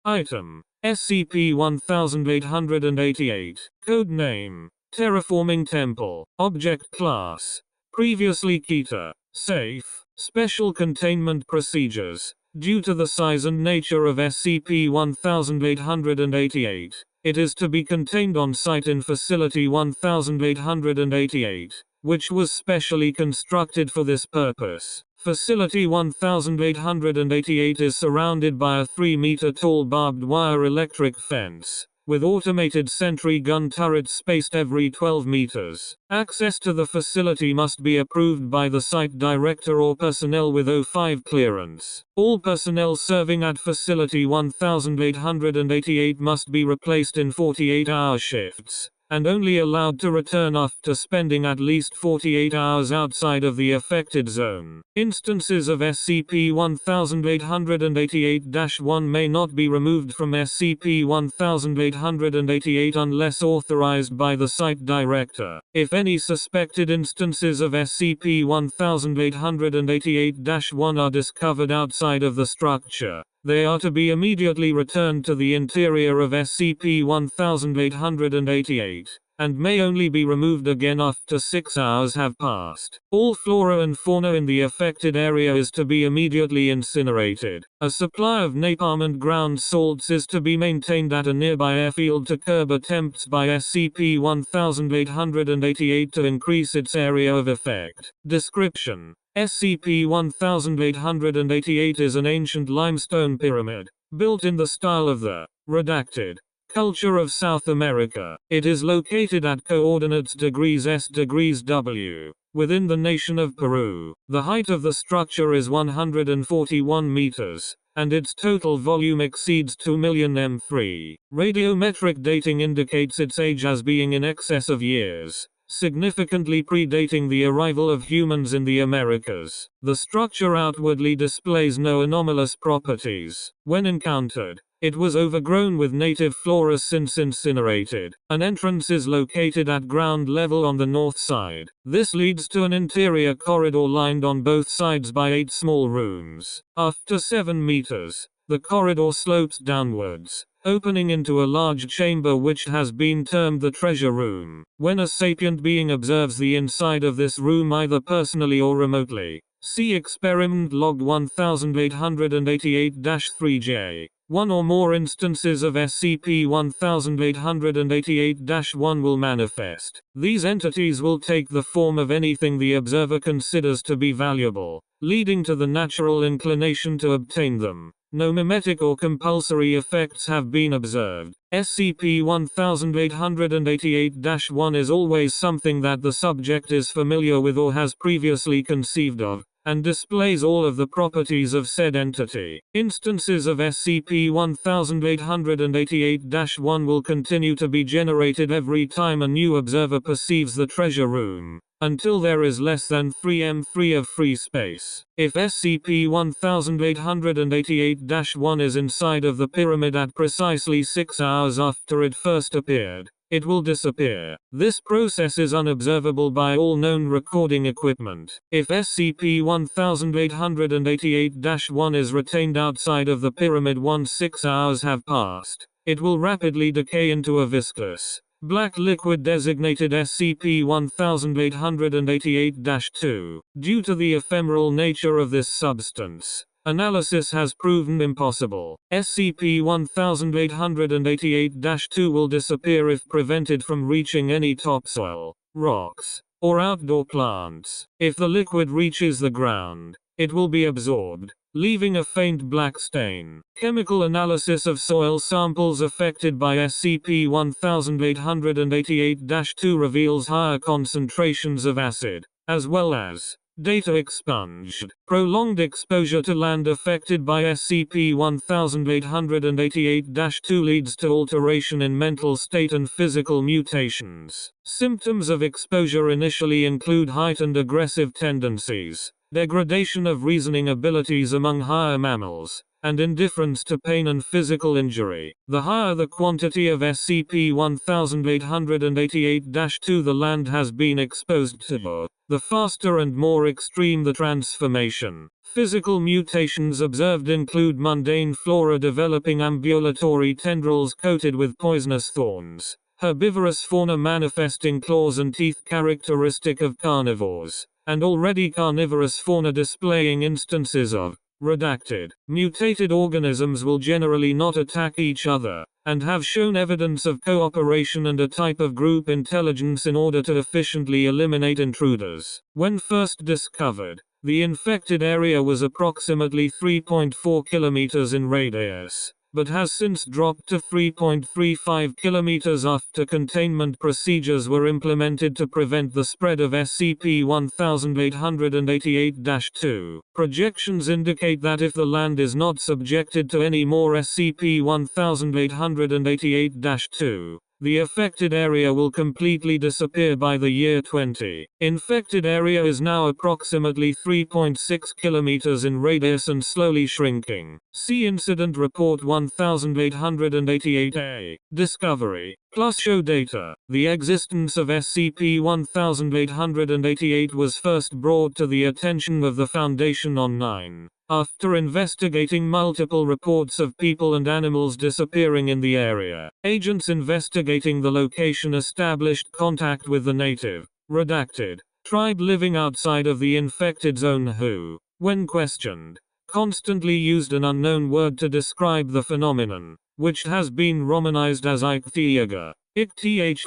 Item: SCP-1888. Code name: Terraforming Temple. Object Class: previously Keter. Safe. Special Containment Procedures. Due to the size and nature of SCP-1888, it is to be contained on site in Facility 1888, which was specially constructed for this purpose. Facility 1888 is surrounded by a 3-meter tall barbed wire electric fence, with automated sentry gun turrets spaced every 12 meters. Access to the facility must be approved by the site director or personnel with O5 clearance. All personnel serving at Facility 1888 must be replaced in 48-hour shifts, and only allowed to return after spending at least 48 hours outside of the affected zone. Instances of SCP-1888-1 may not be removed from SCP-1888 unless authorized by the site director. If any suspected instances of SCP-1888-1 are discovered outside of the structure, they are to be immediately returned to the interior of SCP-1888, and may only be removed again after 6 hours have passed. All flora and fauna in the affected area is to be immediately incinerated. A supply of napalm and ground salts is to be maintained at a nearby airfield to curb attempts by SCP-1888 to increase its area of effect. Description: SCP-1888 is an ancient limestone pyramid, built in the style of the redacted culture of South America. It is located at coordinates �°S�°W, within the nation of Peru. The height of the structure is 141 meters, and its total volume exceeds 2 million m3. Radiometric dating indicates its age as being in excess of years, significantly predating the arrival of humans in the Americas. The structure outwardly displays no anomalous properties. When encountered, it was overgrown with native flora since incinerated. An entrance is located at ground level on the north side. This leads to an interior corridor lined on both sides by 8 small rooms. After 7 meters, the corridor slopes downwards, opening into a large chamber which has been termed the treasure room. When a sapient being observes the inside of this room either personally or remotely, see Experiment Log 1888-3J. One or more instances of SCP-1888-1 will manifest. These entities will take the form of anything the observer considers to be valuable, leading to the natural inclination to obtain them. No mimetic or compulsory effects have been observed. SCP-1888-1 is always something that the subject is familiar with or has previously conceived of, and displays all of the properties of said entity. Instances of SCP-1888-1 will continue to be generated every time a new observer perceives the treasure room, until there is less than 3 m3 of free space. If SCP-1888-1 is inside of the pyramid at precisely 6 hours after it first appeared, it will disappear. This process is unobservable by all known recording equipment. If SCP-1888-1 is retained outside of the pyramid once 6 hours have passed, it will rapidly decay into a viscous black liquid designated SCP-1888-2. Due to the ephemeral nature of this substance, analysis has proven impossible. SCP-1888-2 will disappear if prevented from reaching any topsoil, rocks, or outdoor plants. If the liquid reaches the ground, it will be absorbed, leaving a faint black stain. Chemical analysis of soil samples affected by SCP-1888-2 reveals higher concentrations of acid, as well as data expunged. Prolonged exposure to land affected by SCP-1888-2 leads to alteration in mental state and physical mutations. Symptoms of exposure initially include heightened aggressive tendencies, degradation of reasoning abilities among higher mammals, and indifference to pain and physical injury. The higher the quantity of SCP-1888-2 the land has been exposed to, the faster and more extreme the transformation. Physical mutations observed include mundane flora developing ambulatory tendrils coated with poisonous thorns, herbivorous fauna manifesting claws and teeth characteristic of carnivores, and already carnivorous fauna displaying instances of redacted. Mutated organisms will generally not attack each other, and have shown evidence of cooperation and a type of group intelligence in order to efficiently eliminate intruders. When first discovered, the infected area was approximately 3.4 kilometers in radius, but has since dropped to 3.35 kilometers after containment procedures were implemented to prevent the spread of SCP-1888-2. Projections indicate that if the land is not subjected to any more SCP-1888-2, the affected area will completely disappear by the year 20. Infected area is now approximately 3.6 kilometers in radius and slowly shrinking. See Incident Report 1888A. Discovery. Plus show data. The existence of SCP-1888 was first brought to the attention of the Foundation on 9. After investigating multiple reports of people and animals disappearing in the area, agents investigating the location established contact with the native, redacted, tribe living outside of the infected zone who, when questioned, constantly used an unknown word to describe the phenomenon, which has been romanized as Ichthyiga. Ichthyeeyayg.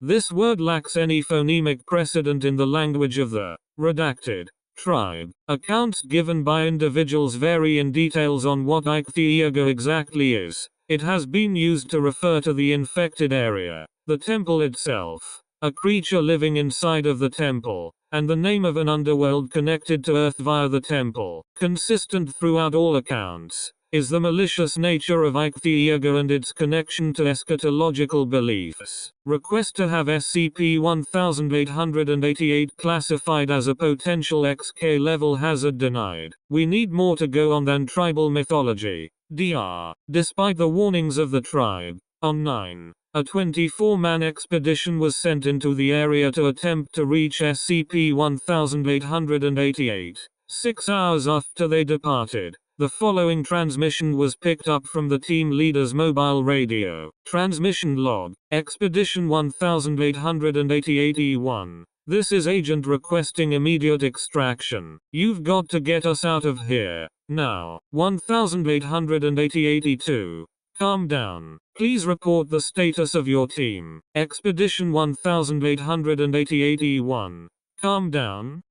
This word lacks any phonemic precedent in the language of the redacted tribe. Accounts given by individuals vary in details on what Ichthyiga exactly is. It has been used to refer to the infected area, the temple itself, a creature living inside of the temple, and the name of an underworld connected to Earth via the temple. Consistent throughout all accounts is the malicious nature of Ichthyiga and its connection to eschatological beliefs. Request to have SCP-1888 classified as a potential XK level hazard denied. We need more to go on than tribal mythology. Dr. Despite the warnings of the tribe, on 9, a 24-man expedition was sent into the area to attempt to reach SCP-1888. 6 hours after they departed, the following transmission was picked up from the team leader's mobile radio. Transmission log, Expedition 1888E1. This is agent requesting immediate extraction. You've got to get us out of here, now. 1888E2. Calm down. Please report the status of your team. Expedition 1888E1. Calm down,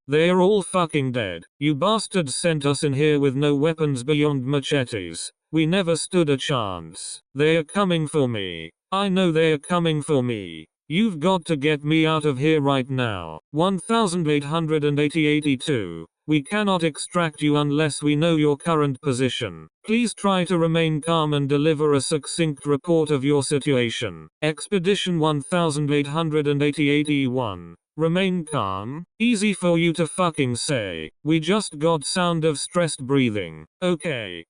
they are all fucking dead. You bastards sent us in here with no weapons beyond machetes. We never stood a chance. They are coming for me. I know they are coming for me. You've got to get me out of here right now. 1888E2. We cannot extract you unless we know your current position. Please try to remain calm and deliver a succinct report of your situation. Expedition 1888E1. Remain calm? Easy for you to fucking say. We just got sound of stressed breathing. Okay.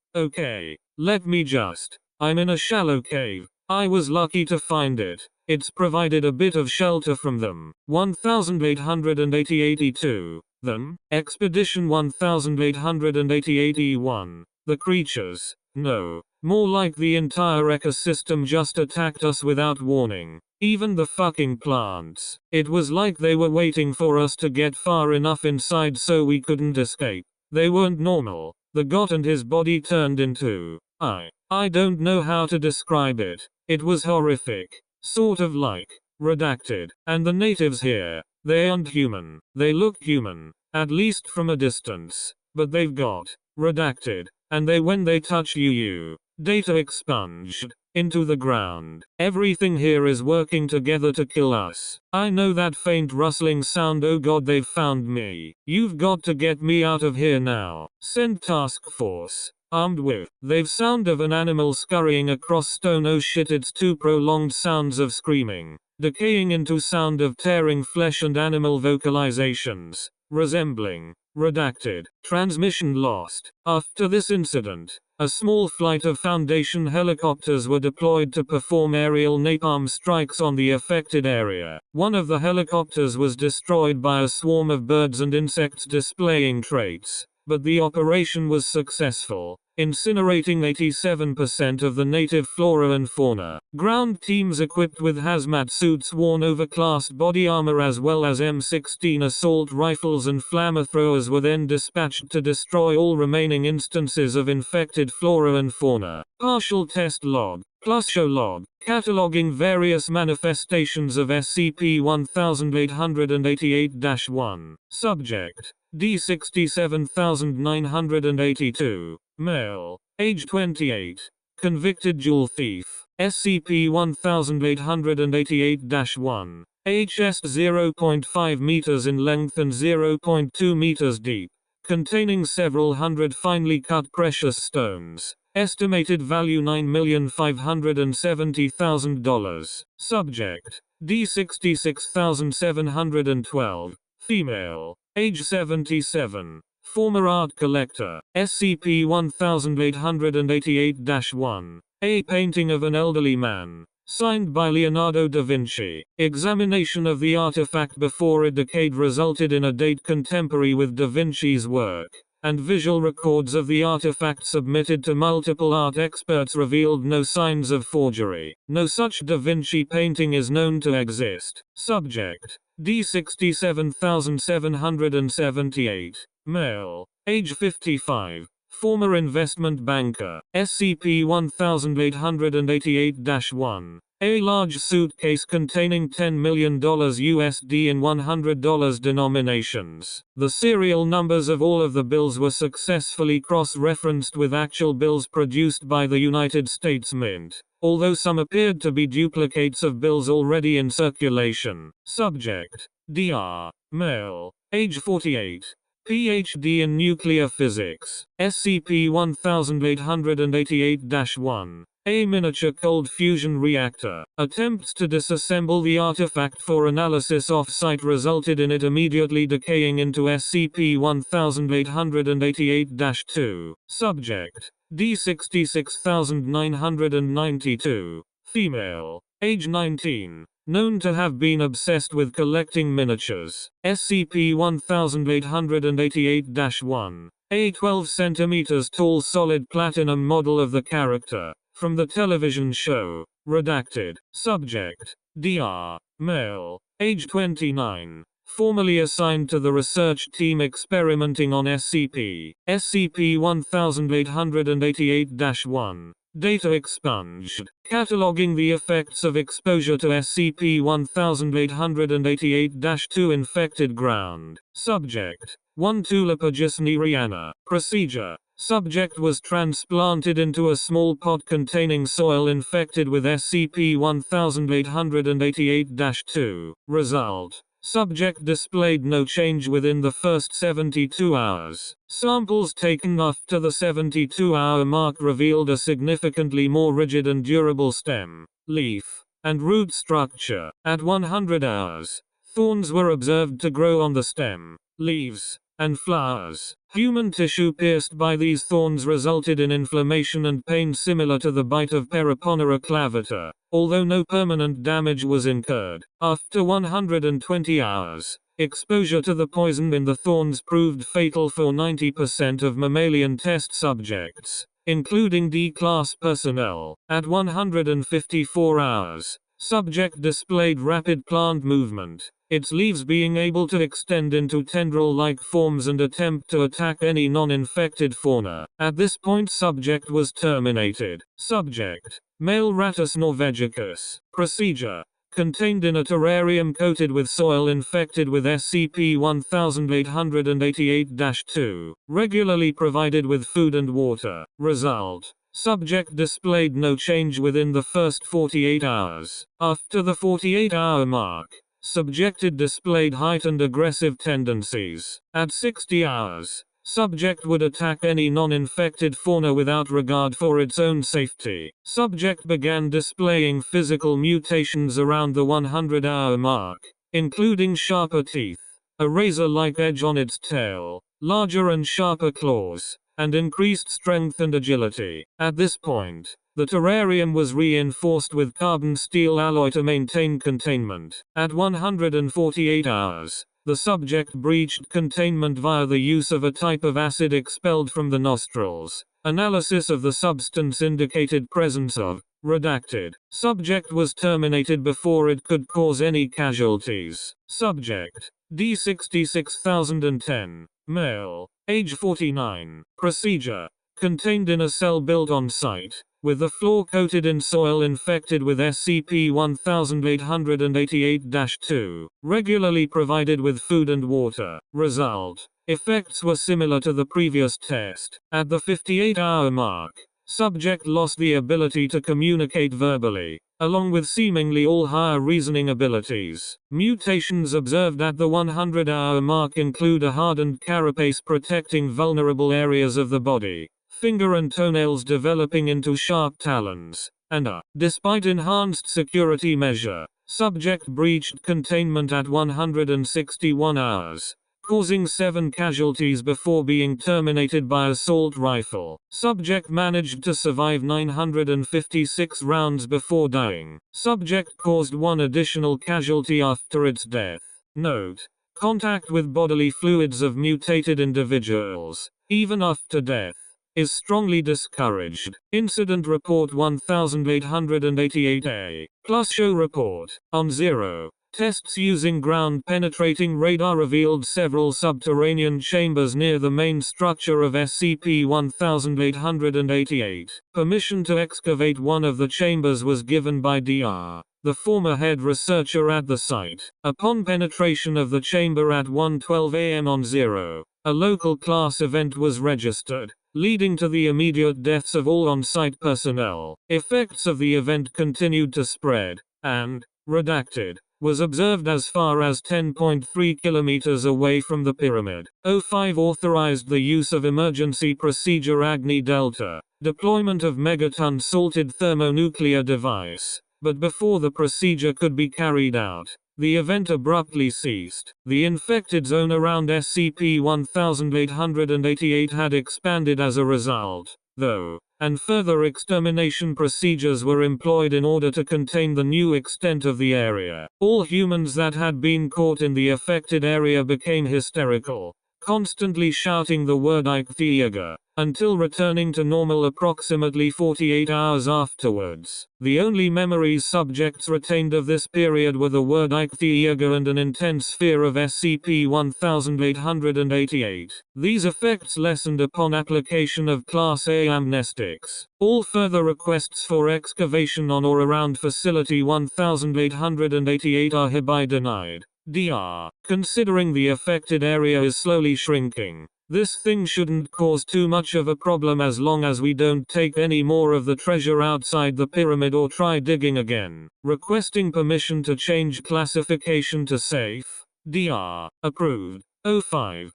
Let me just. I'm in a shallow cave. I was lucky to find it. It's provided a bit of shelter from them. 1888E2. Them? Expedition 1888E1. The creatures? No. More like the entire ecosystem just attacked us without warning. Even the fucking plants. It was like they were waiting for us to get far enough inside so we couldn't escape. They weren't normal. The god and his body turned into. I don't know how to describe it. It was horrific. Sort of like. Redacted. And the natives here. They aren't human. They look human. At least from a distance. But they've got. Redacted. And when they touch you. Data expunged. Into the ground. Everything here is working together to kill us. I know that faint rustling sound. Oh god, they've found me. You've got to get me out of here now. Send task force. Armed with. They've sound of an animal scurrying across stone. Oh shit, it's two prolonged sounds of screaming. Decaying into sound of tearing flesh and animal vocalizations. resembling. Redacted. Transmission lost. After this incident, a small flight of Foundation helicopters were deployed to perform aerial napalm strikes on the affected area. One of the helicopters was destroyed by a swarm of birds and insects displaying traits, but the operation was successful, incinerating 87% of the native flora and fauna. Ground teams equipped with hazmat suits wore overclassed body armor as well as M16 assault rifles and flamethrowers were then dispatched to destroy all remaining instances of infected flora and fauna. Partial test log plus show log, cataloging various manifestations of SCP-1888-1. Subject: D67982. Male. Age 28. Convicted jewel thief. SCP-1888-1. HS 0.5 meters in length and 0.2 meters deep. Containing several hundred finely cut precious stones. Estimated value $9,570,000. Subject: D66712. Female. Age 77. Former art collector. SCP-1888-1. A painting of an elderly man. Signed by Leonardo da Vinci. Examination of the artifact before it decayed resulted in a date contemporary with da Vinci's work, and visual records of the artifact submitted to multiple art experts revealed no signs of forgery. No such da Vinci painting is known to exist. Subject: D67778. Male. Age 55. Former investment banker. SCP-1888-1. A large suitcase containing $10 million USD in $100 denominations. The serial numbers of all of the bills were successfully cross-referenced with actual bills produced by the United States Mint, although some appeared to be duplicates of bills already in circulation. Subject: Dr. Male. Age 48. PhD in nuclear physics. SCP-1888-1. A miniature cold fusion reactor. Attempts to disassemble the artifact for analysis off-site resulted in it immediately decaying into SCP-1888-2. Subject: D66992. Female. Age 19. Known to have been obsessed with collecting miniatures. SCP-1888-1. A 12 cm tall solid platinum model of the character from the television show. Redacted. Subject: Dr. Male. Age 29. Formerly assigned to the research team experimenting on SCP-1888-1. Data expunged. Cataloging the effects of exposure to SCP-1888-2 infected ground. Subject: 1 Tulipagis. Procedure: Subject was transplanted into a small pot containing soil infected with SCP-1888-2. Result: Subject displayed no change within the first 72 hours. Samples taken after the 72-hour mark revealed a significantly more rigid and durable stem, leaf, and root structure. At 100 hours, thorns were observed to grow on the stem, leaves, and flowers. Human tissue pierced by these thorns resulted in inflammation and pain similar to the bite of Paraponera clavata, although no permanent damage was incurred. After 120 hours, exposure to the poison in the thorns proved fatal for 90% of mammalian test subjects, including D-class personnel. At 154 hours, subject displayed rapid plant movement, its leaves being able to extend into tendril-like forms and attempt to attack any non-infected fauna. At this point subject was terminated. Subject: Male Rattus norvegicus. Procedure: Contained in a terrarium coated with soil infected with SCP-1888-2. Regularly provided with food and water. Result: Subject displayed no change within the first 48 hours. After the 48-hour mark, subjected displayed heightened aggressive tendencies. At 60 hours, subject would attack any non-infected fauna without regard for its own safety. Subject began displaying physical mutations around the 100-hour mark, including sharper teeth, a razor-like edge on its tail, larger and sharper claws, and increased strength and agility. At this point, the terrarium was reinforced with carbon steel alloy to maintain containment. At 148 hours, the subject breached containment via the use of a type of acid expelled from the nostrils. Analysis of the substance indicated presence of redacted. Subject was terminated before it could cause any casualties. Subject D66010, male, age 49. Procedure: contained in a cell built on site, with the floor coated in soil infected with SCP-1888-2, regularly provided with food and water. Result: effects were similar to the previous test. At the 58-hour mark, subject lost the ability to communicate verbally, along with seemingly all higher reasoning abilities. Mutations observed at the 100-hour mark include a hardened carapace protecting vulnerable areas of the body, finger and toenails developing into sharp talons, and despite enhanced security measure, subject breached containment at 161 hours, causing 7 casualties before being terminated by assault rifle. Subject managed to survive 956 rounds before dying. Subject caused 1 additional casualty after its death. Note: contact with bodily fluids of mutated individuals, even after death, is strongly discouraged. Incident Report 1888A plus Show Report on 0. Tests using ground-penetrating radar revealed several subterranean chambers near the main structure of SCP-1888. Permission to excavate one of the chambers was given by Dr. the former head researcher at the site. Upon penetration of the chamber at 1:12 a.m. on 0, a local class event was registered, leading to the immediate deaths of all on-site personnel. Effects of the event continued to spread, and, redacted, was observed as far as 10.3 kilometers away from the pyramid. 05 authorized the use of emergency procedure Agni Delta, deployment of megaton salted thermonuclear device, but before the procedure could be carried out, the event abruptly ceased. The infected zone around SCP-1888 had expanded as a result, though, and further extermination procedures were employed in order to contain the new extent of the area. All humans that had been caught in the affected area became hysterical, constantly shouting the word Eichtheiger, until returning to normal approximately 48 hours afterwards. The only memories subjects retained of this period were the word Eichtheiger and an intense fear of SCP-1888. These effects lessened upon application of Class A amnestics. All further requests for excavation on or around Facility 1888 are hereby denied. Dr. Considering the affected area is slowly shrinking, this thing shouldn't cause too much of a problem as long as we don't take any more of the treasure outside the pyramid or try digging again. Requesting permission to change classification to safe. Dr. Approved. 05.